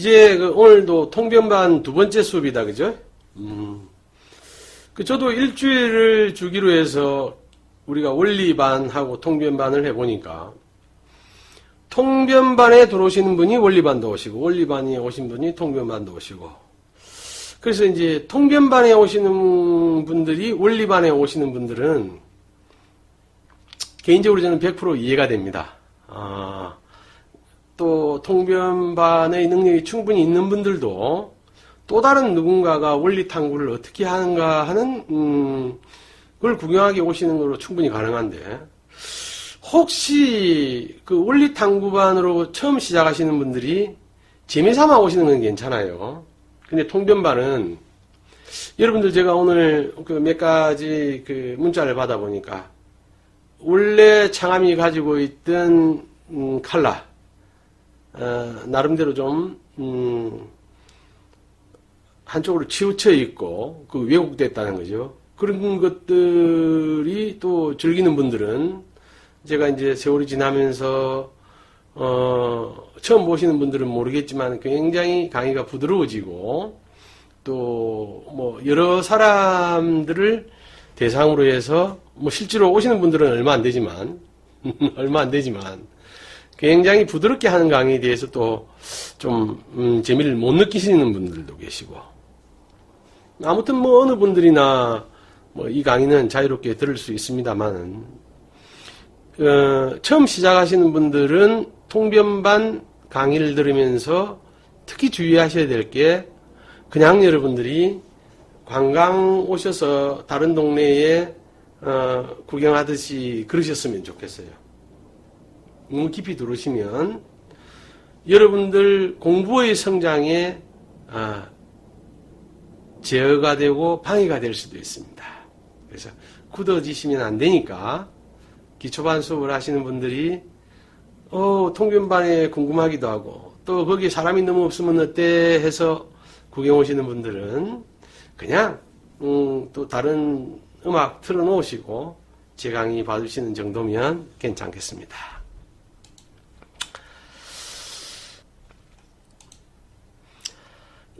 이제 오늘도 통변반 두 번째 수업이다, 그죠? 저도 일주일을 주기로 해서 우리가 원리반하고 통변반을 해보니까 통변반에 들어오시는 분이 원리반도 오시고 원리반에 오신 분이 통변반도 오시고 그래서 이제 통변반에 오시는 분들이 원리반에 오시는 분들은 개인적으로 저는 100% 이해가 됩니다. 또 통변반의 능력이 충분히 있는 분들도 또 다른 누군가가 원리 탐구를 어떻게 하는가 하는 그걸 구경하기 오시는 걸로 충분히 가능한데 혹시 그 원리 탐구반으로 처음 시작하시는 분들이 재미삼아 오시는 건 괜찮아요. 근데 통변반은 여러분들 제가 오늘 그 몇 가지 그 문자를 받아보니까 원래 창암이 가지고 있던 칼라 나름대로 좀 한쪽으로 치우쳐 있고 그 왜곡됐다는 거죠. 그런 것들이 또 즐기는 분들은 제가 이제 세월이 지나면서 처음 보시는 분들은 모르겠지만 굉장히 강의가 부드러워지고 또 뭐 여러 사람들을 대상으로 해서 뭐 실제로 오시는 분들은 얼마 안 되지만 굉장히 부드럽게 하는 강의에 대해서 또 좀 재미를 못 느끼시는 분들도 계시고 아무튼 뭐 어느 분들이나 뭐 이 강의는 자유롭게 들을 수 있습니다만은 처음 시작하시는 분들은 통변반 강의를 들으면서 특히 주의하셔야 될 게 그냥 여러분들이 관광 오셔서 다른 동네에 구경하듯이 그러셨으면 좋겠어요. 너무 깊이 들으시면 여러분들 공부의 성장에 제어가 되고 방해가 될 수도 있습니다. 그래서 굳어지시면 안 되니까 기초반 수업을 하시는 분들이 통변반에 궁금하기도 하고 또 거기 사람이 너무 없으면 어때 해서 구경 오시는 분들은 그냥 또 다른 음악 틀어놓으시고 제 강의 봐주시는 정도면 괜찮겠습니다.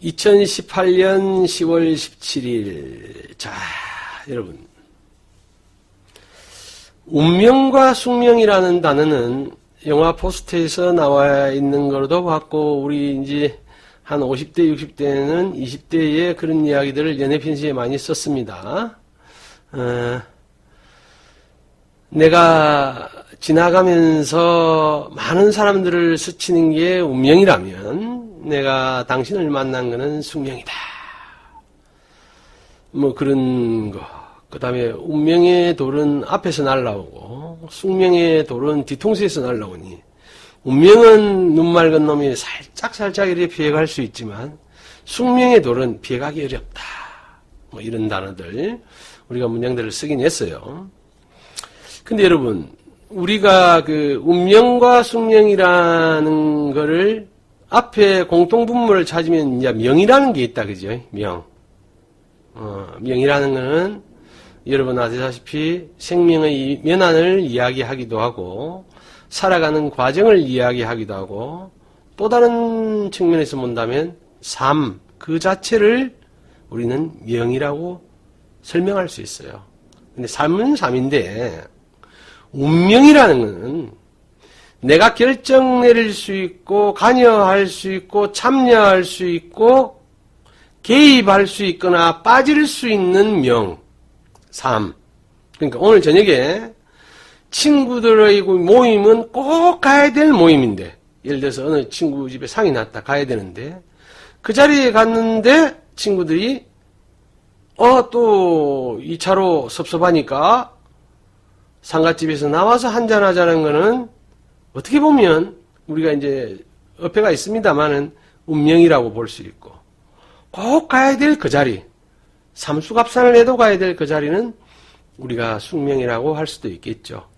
(2018년 10월 17일) 자 여러분 운명과 숙명이라는 단어는 영화 포스트에서 나와 있는 거로도 봤고 우리 이제 한 50대 60대는 20대에 그런 이야기들을 연애편지에 많이 썼습니다. 내가 지나가면서 많은 사람들을 스치는 게 운명이라면 내가 당신을 만난 것은 숙명이다. 뭐 그런 거. 그 다음에 운명의 돌은 앞에서 날라오고 숙명의 돌은 뒤통수에서 날라오니 운명은 눈 맑은 놈이 살짝 이렇게 피해갈 수 있지만 숙명의 돌은 피해가기 어렵다. 뭐 이런 단어들 우리가 문장들을 쓰긴 했어요. 근데 여러분 우리가 그 운명과 숙명이라는 거를 앞에 공통분모를 찾으면 이제 명이라는 게 있다, 그죠? 명. 명이라는 거는 여러분 아시다시피 생명의 면안을 이야기하기도 하고 살아가는 과정을 이야기하기도 하고 또 다른 측면에서 본다면 삶 그 자체를 우리는 명이라고 설명할 수 있어요. 근데 삶은 삶인데 운명이라는 것은 내가 결정 내릴 수 있고 관여할 수 있고 참여할 수 있고 개입할 수 있거나 빠질 수 있는 명, 삶. 그러니까 오늘 저녁에 친구들의 모임은 꼭 가야 될 모임인데 예를 들어서 어느 친구 집에 상이 났다 가야 되는데 그 자리에 갔는데 친구들이 또 2차로 섭섭하니까 상갓집에서 나와서 한잔하자는 거는 어떻게 보면 우리가 이제 어폐가 있습니다만은 운명이라고 볼 수 있고 꼭 가야 될 그 자리 삼수갑산을 해도 가야 될 그 자리는 우리가 숙명이라고 할 수도 있겠죠.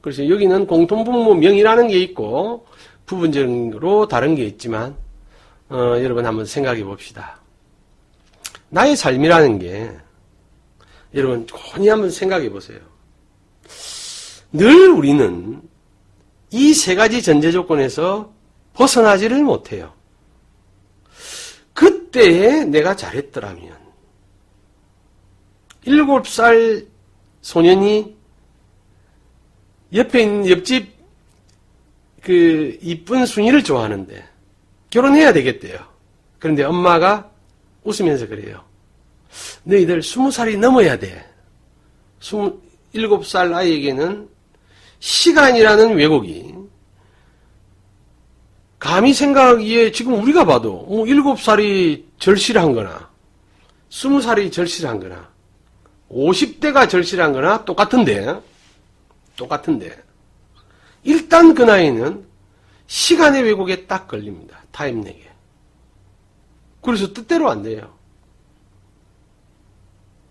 그래서 여기는 공통분모 명이라는 게 있고 부분적으로 다른 게 있지만 여러분 한번 생각해 봅시다. 나의 삶이라는 게 여러분 곤히 한번 생각해 보세요. 늘 우리는 이 세 가지 전제 조건에서 벗어나지를 못해요. 그때에 내가 잘했더라면 7살 소년이 옆에 있는 옆집 그 이쁜 순이를 좋아하는데 결혼해야 되겠대요. 그런데 엄마가 웃으면서 그래요. 너희들 20살이 넘어야 돼. 27살 아이에게는 시간이라는 왜곡이 감히 생각하기에 지금 우리가 봐도 7살이 절실한 거나 20살이 절실한 거나 50대가 절실한 거나 똑같은데 일단 그 나이는 시간의 왜곡에 딱 걸립니다. 타임렉에. 그래서 뜻대로 안 돼요.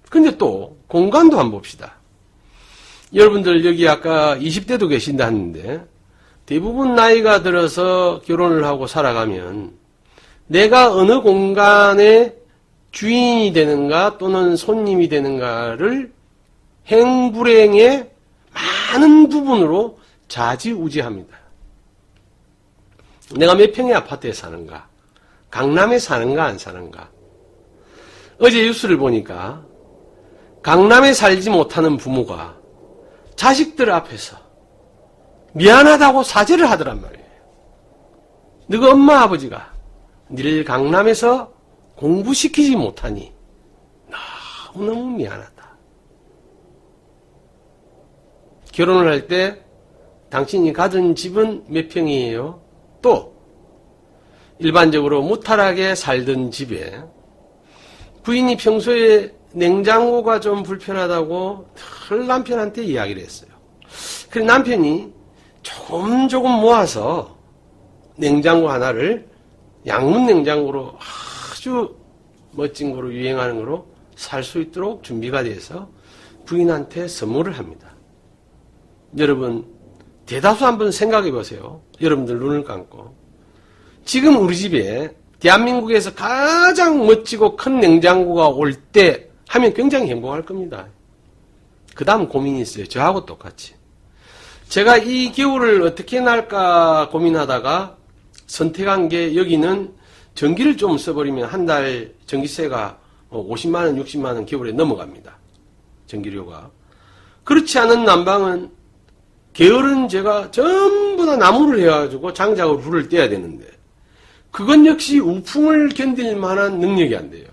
근데 또 공간도 한번 봅시다. 여러분들 여기 아까 20대도 계신다 했는데 대부분 나이가 들어서 결혼을 하고 살아가면 내가 어느 공간의 주인이 되는가 또는 손님이 되는가를 행불행의 많은 부분으로 좌지우지합니다. 내가 몇 평의 아파트에 사는가? 강남에 사는가 안 사는가? 어제 뉴스를 보니까 강남에 살지 못하는 부모가 자식들 앞에서 미안하다고 사죄를 하더란 말이에요. 너가 엄마 아버지가 니를 강남에서 공부시키지 못하니 너무너무 미안하다. 결혼을 할 때 당신이 가진 집은 몇 평이에요? 또 일반적으로 무탈하게 살던 집에 부인이 평소에 냉장고가 좀 불편하다고 늘 남편한테 이야기를 했어요. 그래서 남편이 조금 모아서 냉장고 하나를 양문 냉장고로 아주 멋진 거로 유행하는 거로 살 수 있도록 준비가 돼서 부인한테 선물을 합니다. 여러분 대다수 한번 생각해 보세요. 여러분들 눈을 감고 지금 우리 집에 대한민국에서 가장 멋지고 큰 냉장고가 올 때 하면 굉장히 행복할 겁니다. 그 다음 고민이 있어요. 저하고 똑같이. 제가 이 겨울을 어떻게 날까 고민하다가 선택한 게 여기는 전기를 좀 써버리면 한 달 전기세가 50만원, 60만원 겨울에 넘어갑니다. 전기료가. 그렇지 않은 난방은 게으른 제가 전부 다 나무를 해가지고 장작으로 불을 떼야 되는데 그건 역시 우풍을 견딜 만한 능력이 안 돼요.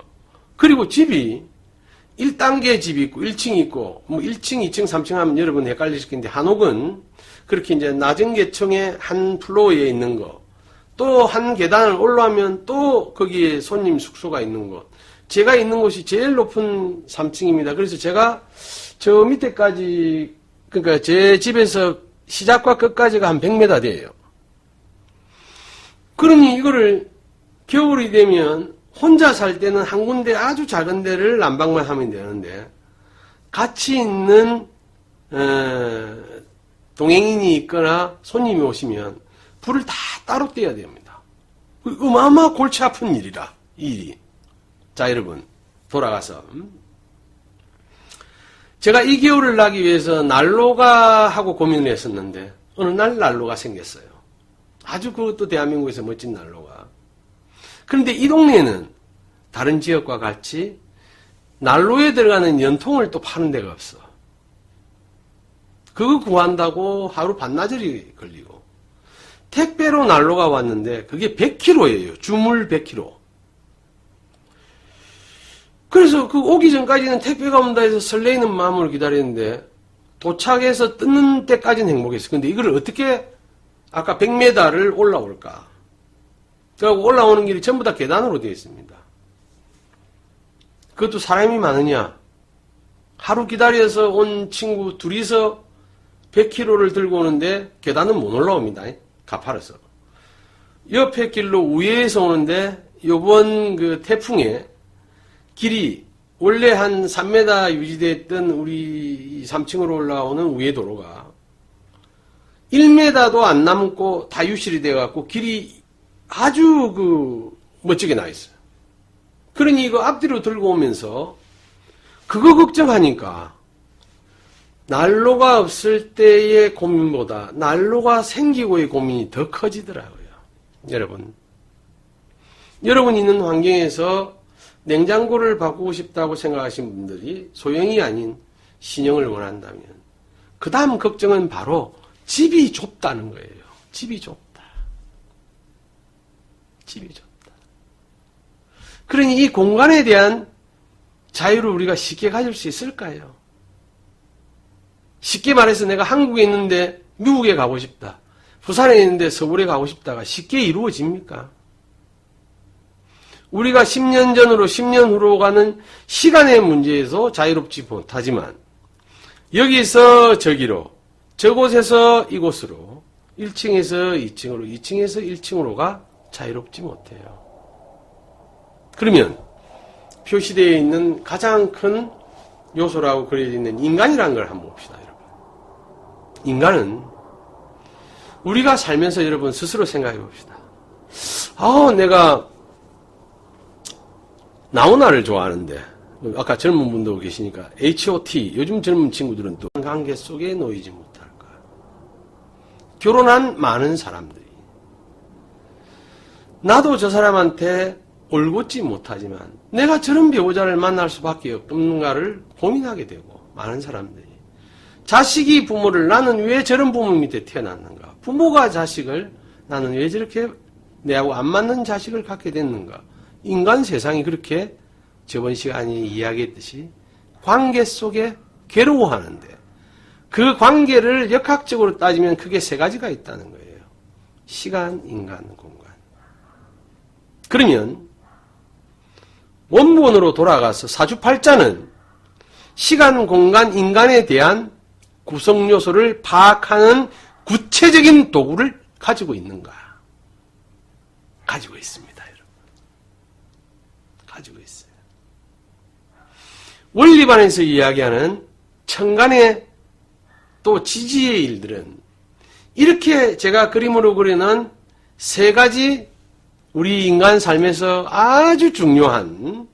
그리고 집이 1단계 집이 있고 1층이 있고 뭐 1층, 2층, 3층 하면 여러분 헷갈리실 텐데 한옥은 그렇게 이제 낮은 계층의 한 플로어에 있는 거 또 한 계단을 올라오면 또 거기에 손님 숙소가 있는 곳. 제가 있는 곳이 제일 높은 3층입니다. 그래서 제가 저 밑에까지 그러니까 제 집에서 시작과 끝까지가 한 100m 돼요. 그러니 이거를 겨울이 되면 혼자 살 때는 한 군데 아주 작은 데를 난방만 하면 되는데 같이 있는 동행인이 있거나 손님이 오시면 불을 다 따로 떼야 됩니다. 어마어마 골치 아픈 일이라 이 일이. 자 여러분 돌아가서 제가 이 겨울을 나기 위해서 난로가 하고 고민을 했었는데 어느 날 난로가 생겼어요. 아주 그것도 대한민국에서 멋진 난로가. 그런데 이 동네에는 다른 지역과 같이 난로에 들어가는 연통을 또 파는 데가 없어. 그거 구한다고 하루 반나절이 걸리고 택배로 난로가 왔는데 그게 100kg예요. 주물 100kg. 그래서 그 오기 전까지는 택배가 온다 해서 설레이는 마음으로 기다렸는데 도착해서 뜯는 때까지는 행복했어요. 근데 이걸 어떻게 아까 100m를 올라올까? 그리고 올라오는 길이 전부 다 계단으로 되어 있습니다. 그것도 사람이 많으냐? 하루 기다려서 온 친구 둘이서 100kg를 들고 오는데 계단은 못 올라옵니다. 가파라서. 옆에 길로 우회해서 오는데 요번 그 태풍에 길이 원래 한 3m 유지됐던 우리 3층으로 올라오는 우회도로가 1m도 안 남고 다 유실이 돼갖고 길이 아주 그 멋지게 나 있어요. 그러니 이거 앞뒤로 들고 오면서 그거 걱정하니까 난로가 없을 때의 고민보다 난로가 생기고의 고민이 더 커지더라고요. 여러분 여러분이 있는 환경에서 냉장고를 바꾸고 싶다고 생각하신 분들이 소형이 아닌 신형을 원한다면 그 다음 걱정은 바로 집이 좁다는 거예요. 집이 좁다. 집이 좁다. 그러니 이 공간에 대한 자유를 우리가 쉽게 가질 수 있을까요? 쉽게 말해서 내가 한국에 있는데 미국에 가고 싶다. 부산에 있는데 서울에 가고 싶다가 쉽게 이루어집니까? 우리가 10년 전으로 10년 후로 가는 시간의 문제에서 자유롭지 못하지만 여기서 저기로, 저곳에서 이곳으로, 1층에서 2층으로, 2층에서 1층으로가 자유롭지 못해요. 그러면 표시되어 있는 가장 큰 요소라고 그려져 있는 인간이라는 걸 한번 봅시다, 여러분. 인간은 우리가 살면서 여러분 스스로 생각해 봅시다. 내가 나훈아를 좋아하는데 아까 젊은 분도 계시니까 H.O.T. 요즘 젊은 친구들은 또 관계 속에 놓이지 못할까. 결혼한 많은 사람들이 나도 저 사람한테 올곧지 못하지만 내가 저런 배우자를 만날 수밖에 없는가를 고민하게 되고 많은 사람들이 자식이 부모를 나는 왜 저런 부모 밑에 태어났는가. 부모가 자식을 나는 왜 저렇게 내하고 안 맞는 자식을 갖게 됐는가. 인간 세상이 그렇게 저번 시간에 이야기했듯이 관계 속에 괴로워하는데 그 관계를 역학적으로 따지면 크게 세 가지가 있다는 거예요. 시간, 인간, 공간. 그러면 원본으로 돌아가서 사주팔자는 시간, 공간, 인간에 대한 구성 요소를 파악하는 구체적인 도구를 가지고 있는가? 가지고 있습니다, 여러분. 가지고 있어요. 원리반에서 이야기하는 천간의 또 지지의 일들은 이렇게 제가 그림으로 그리는 세 가지 우리 인간 삶에서 아주 중요한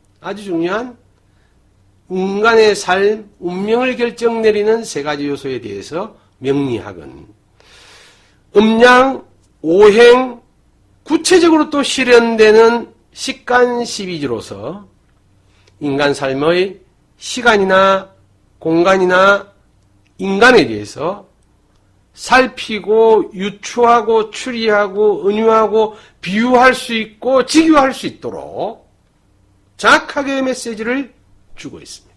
인간의 삶, 운명을 결정내리는 세 가지 요소에 대해서 명리학은 음양, 오행, 구체적으로 또 실현되는 식간 12지로서 인간 삶의 시간이나 공간이나 인간에 대해서 살피고 유추하고 추리하고 은유하고 비유할 수 있고 직유할 수 있도록 정확하게 메시지를 주고 있습니다.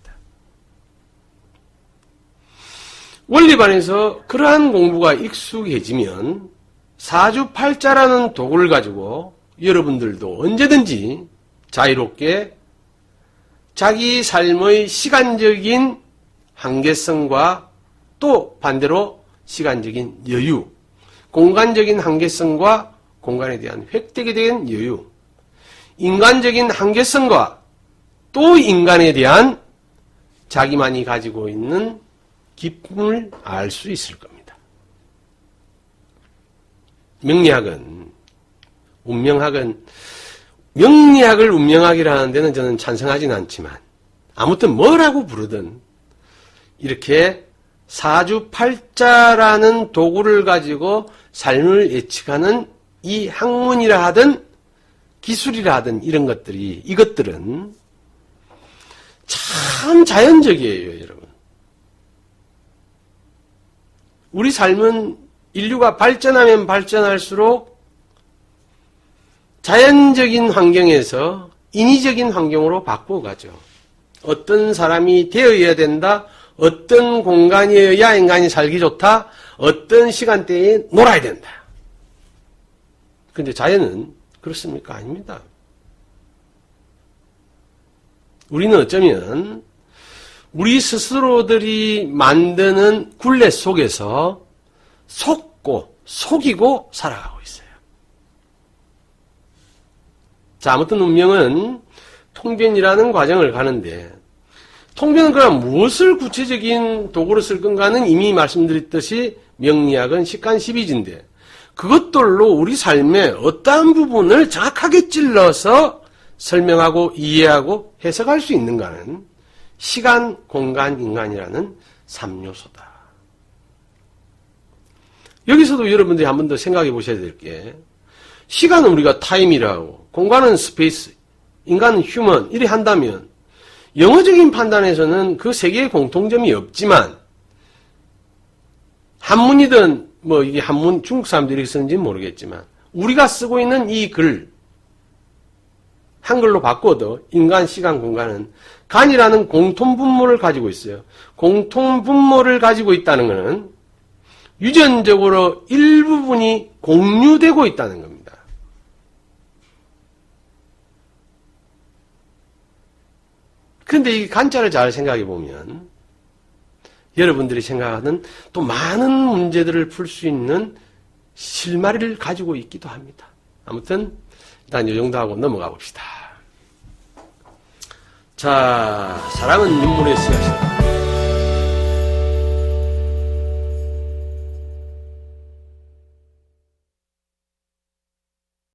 원리반에서 그러한 공부가 익숙해지면 사주팔자라는 도구를 가지고 여러분들도 언제든지 자유롭게 자기 삶의 시간적인 한계성과 또 반대로 시간적인 여유, 공간적인 한계성과 공간에 대한 획득에 대한 여유, 인간적인 한계성과 또 인간에 대한 자기만이 가지고 있는 기쁨을 알 수 있을 겁니다. 명리학은, 운명학은, 명리학을 운명학이라는 데는 저는 찬성하지는 않지만 아무튼 뭐라고 부르든 이렇게 사주팔자라는 도구를 가지고 삶을 예측하는 이 학문이라 하든 기술이라 하든 이것들은 참 자연적이에요, 여러분. 우리 삶은 인류가 발전하면 발전할수록 자연적인 환경에서 인위적인 환경으로 바꾸어가죠. 어떤 사람이 되어야 된다, 어떤 공간이어야 인간이 살기 좋다, 어떤 시간대에 놀아야 된다. 그런데 자연은 그렇습니까? 아닙니다. 우리는 어쩌면 우리 스스로들이 만드는 굴레 속에서 속이고 살아가고 있어요. 자, 아무튼 운명은 통변이라는 과정을 가는데 통변은 그럼 무엇을 구체적인 도구로 쓸 건가는 이미 말씀드렸듯이 명리학은 식간 12지인데 그것들로 우리 삶의 어떠한 부분을 정확하게 찔러서 설명하고 이해하고 해석할 수 있는가는 시간, 공간, 인간이라는 3요소다. 여기서도 여러분들이 한 번 더 생각해 보셔야 될 게 시간은 우리가 타임이라고, 공간은 스페이스, 인간은 휴먼, 이래 한다면 영어적인 판단에서는 그 세 개의 공통점이 없지만 한문이든 뭐 이게 한문 중국 사람들이 쓰는지는 모르겠지만 우리가 쓰고 있는 이 글 한글로 바꿔도 인간, 시간, 공간은 간이라는 공통분모를 가지고 있어요. 공통분모를 가지고 있다는 것은 유전적으로 일부분이 공유되고 있다는 겁니다. 그런데 이 간자를 잘 생각해 보면 여러분들이 생각하는 또 많은 문제들을 풀 수 있는 실마리를 가지고 있기도 합니다. 아무튼 일단 이 정도 하고 넘어가 봅시다. 자, 사랑은 눈물의 씨앗이다.